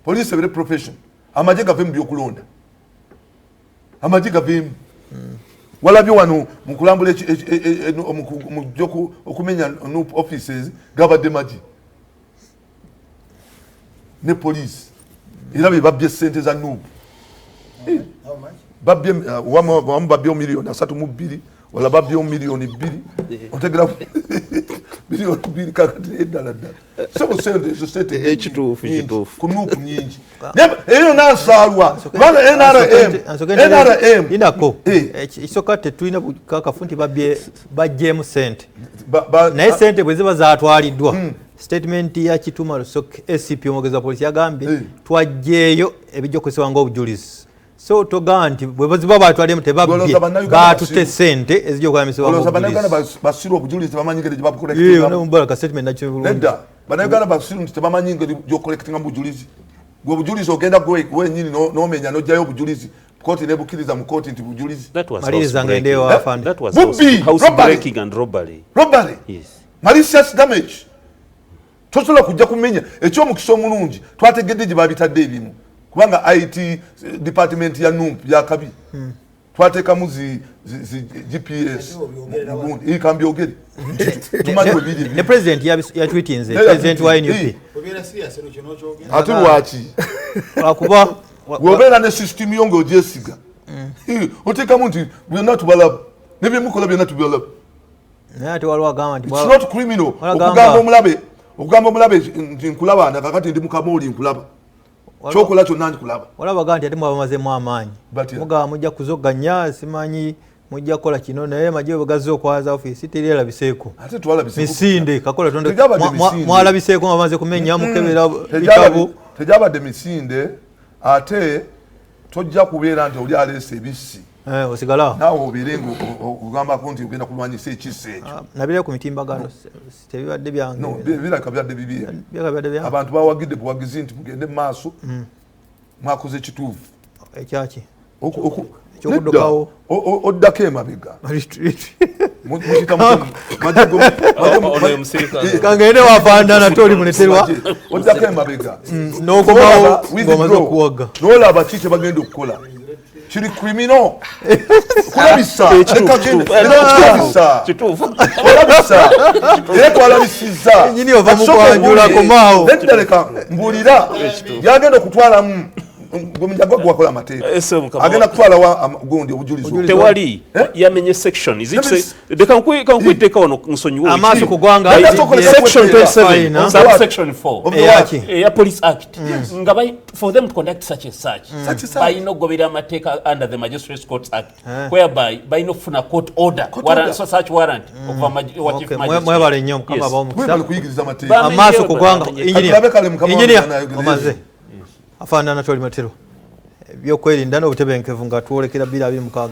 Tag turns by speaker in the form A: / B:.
A: Police very profession. Amaje gave mbyo kulonda. Amaje gave wala byo wano mukulambule mujoko okumenya no offices gabade maji. Ne police. Irabe babye sente za noob.
B: How much?
A: Babye wamu babye million asatu mu 2 wala babye million 2. Otegera million 2 kakati dollar. So sente so sente
C: H2
A: ku noob nyingi. Eyo nansalwa. Bana NRM
B: inako. Isoka tetulina kakafunti babye mu sente. Naye sente bwe ziba zaatwaliddwa. Statement ya Kituma Lusoko SCP omugeza polisi yagambye twajjeeyo ebijokozesebwa ng'obujulizi. So toganti bwe baziba batwalemu tebabye baatute sente ezijokolamisibwa ng'obujulizi.
A: Bana basiru obujulizi bamanyingere gye babukolekta.
B: Yee mbala ka statement nakyo bulungi.
A: Nedda bana Uganda basiru tebamanyingere gye okolektinga obujulizi. Gwe obujulizi ogenda gwe nyini n'omenya n'ojjayo obujulizi. Koti nebukiriza mu koti nti bujulizi.
B: Maliriza ngendeyo afande.
C: That was housebreaking and robbery.
A: Robbery.
C: Yes.
A: Malicious damage. Tosobola kujja kumenya ekyo mukisho mulungi twategedde gye babitadde ebimu kubanga IT department ya NUMP ya kabi twateka muzi GPS iyi kambi ogere tumanyi bibiri
B: ne president ya tweetinze president wa NUP
D: obera serious no kino kyogera
A: atu wachi
B: akuba
A: wobera ne system yongo ojesiga oteka muntu byonna tubalaba nebye mukola byonna tubalaba
B: ate walwa gama nti
A: it's not criminal okugamba omulabe okugamba omulabe nti nkulaba na kakati ndi mukamoli nkulaba chokola kyonna nkulaba
B: walaba ganti ate mwabamazemu amaanyi mugaba mujja kuzoganya simanyi mujja kola kino naye maje bagaze okwaza office terera biseeko
A: ate twala biseeko
B: misinde kakola tonde mwala biseeko bamaze kumenya mukebera bitabu
A: tejabadde misinde ate tojja kubeera nti oli alese ebisi
B: osigala
A: nawo obirengo ogamba konti ogenda kulwanyisa ekisa ekyo
B: nabire ku mitimbagano tebibadde byange
A: no biraka byadde bibiri
B: byakabadde byange
A: abantu bawagidde buwagizi nti mugende maaso mwakoze ekituufu
B: ekyaki
A: ekyokudokawo oddako emabega
B: kangende wafandana toli muleterwa
A: oddako emabega
B: n'okomawo ng'omaze okuwaga
A: n'olaba ki kyebagenda okukola kiri criminal kulabisa twalabisiza
B: nyini ova mukwanjula komawo
A: leka mbulira yagenda okutwalamu gomjago gwakola amateeka agenda kutwala wa gundi obujulizi
C: tewali yamenye section is it kankwiteka ono nsonyiwo
B: amaso kugwanga
C: section 27 subsection 4
B: ya
C: police act nga for them to conduct such a search by no gobera amateeka under the magistrates court act whereby by no funa court order warrant such warrant of wa chief magistrate
B: mwebale nnyo kama bawomukisa
A: kuyigiriza amateeka
B: amaso kugwanga engineer omaze afaanana toli matero byokwerinda n'obutebenkevu nga twolekera 2026